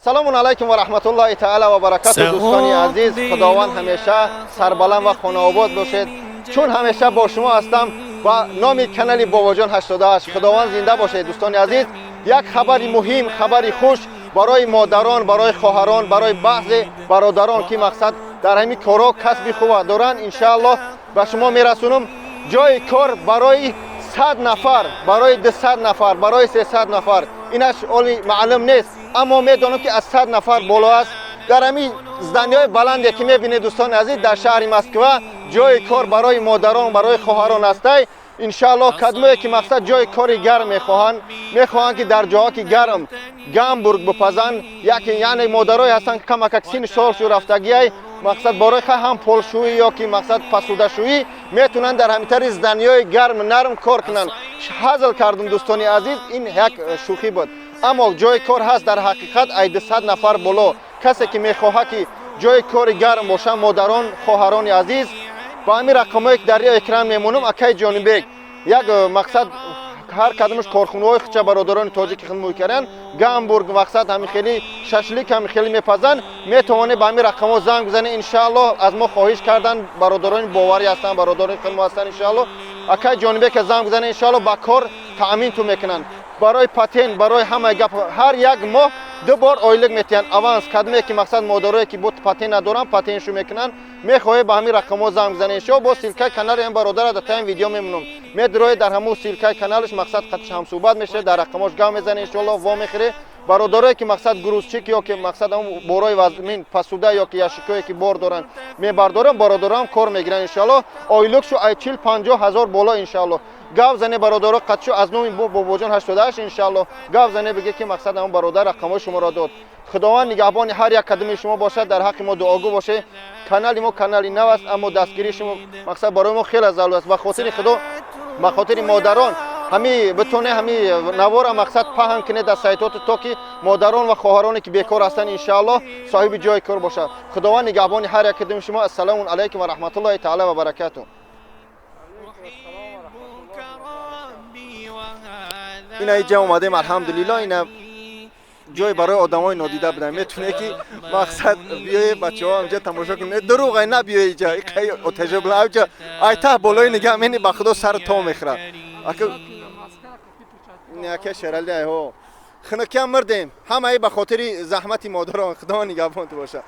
سلام علیکم و رحمت الله تعالی و برکاته. دوستان عزیز، خداوند همیشه سربلند و خانه آباد باشید. چون همیشه با شما هستم و نام کانال بابا جان 88. خداوند زنده باشید. دوستان عزیز، یک خبری مهم، خبری خوش برای مادران، برای خواهران، برای بعضی برادران که مقصد در همین کارا کسب خوب دارن، ان شاء الله به شما میرسونم. جای کار برای 100 نفر، برای 200 نفر، برای 300 نفر، اینش علی معلوم نیست، اما میدونم که از 100 نفر بالا است. در همین زدنیای بلندی که میبینید دوستان عزیز در شهر مسکو جای کار برای مادران، برای خواهران است. ان شاء الله کدومه که مقصد جای کاری گرم میخواهند که در جاها که گرم گامبورگ بپزن، یعنی مادرای هستن که کمک سین سال شو رفتگی مقصد برای هم پولشویی یا که مقصد پسودشویی میتونن در همین زدنیای گرم نرم کار کنن. حاصل کردم دوستان عزیز، این یک شوخی بود، اما جای کار هست در حقیقت. 800 نفر بالا کسی که میخواه که جای کار گرم باشه، مادران خواهران عزیز، با همین رقمایی که در اکران میمونم اکای جانبک یک مقصد هر کدومش کارخونه‌های خچه برادران تاجیک خدمت می‌کردن، گامبورگ مقصد همین خیلی ششلیک همین خیلی میپزن، میتونه با همین رقم‌ها زنگ بزنه. ان شاء الله از ما خواهش کردن برادران باوری هستن، برادران خدمت هستن، ان شاء الله اکای جانبک زنگ بزنه، ان شاء الله با کار تامین تو میکنن. برای پاتین، برای همه گپ هر یک ماه 2 بار اویلگ میتین اوانس کدومه که مقصد مادرایی که بود پاتین ندارن پاتینشو میکنن. میخوای با همین رقم‌ها زنگ بزنه، شو با سیلکای کانال این برادر در تایم ویدیو میمونم میدروی در همون سیلکای کانالش مقصد قطش هم صحبت میشه، در رقمش گام میزنه، ان شاء الله وا میخره. برادرایی که مقصد گروزچیک یا که مقصد اون بورای وزمین پسوده یا که یاشیکایی که بار دارن میبردارن، برادرام کار میگیرن ان شاء الله. اویلگ شو 40-50 هزار بالا ان شاء الله. گاو زنه برادرها قطشو از نام بابا جان 88 ان شاء الله. گاو زنه بگه که مقصد اون برادر رقمای شما را داد. خداوند نگهبان هر یک قدم شما باشد، در حق ما دعاگو باشه. کانال ما کانال نو است، اما دستگیری شما مقصد برای ما خیلی ضروری است. به خاطر خدا، به خاطر مادران همی بتونه همی نوار مقصد پهن کنه در سایتات تا که مادران و خواهرانی که بیکار هستن ان شاء الله صاحب جای کار باشه. خداوند نگهبان هر یک قدم شما. السلام علیکم و رحمت الله تعالی و برکاته. اینا اینجا اومدیم الحمدلله. اینا جای برای آدمای نادیده بودن، میتونه که مقصد بیای بچه‌ها اینجا تماشا کنه. دروغ نه بیای اینجا خیلی تجربه اینجا ایتا بالای نگاه منی به خدا سر تو میخره اگه نه که شرله ها خنا کم مردیم همه به خاطر زحمت مادران. خدا نگهبان تو باشه.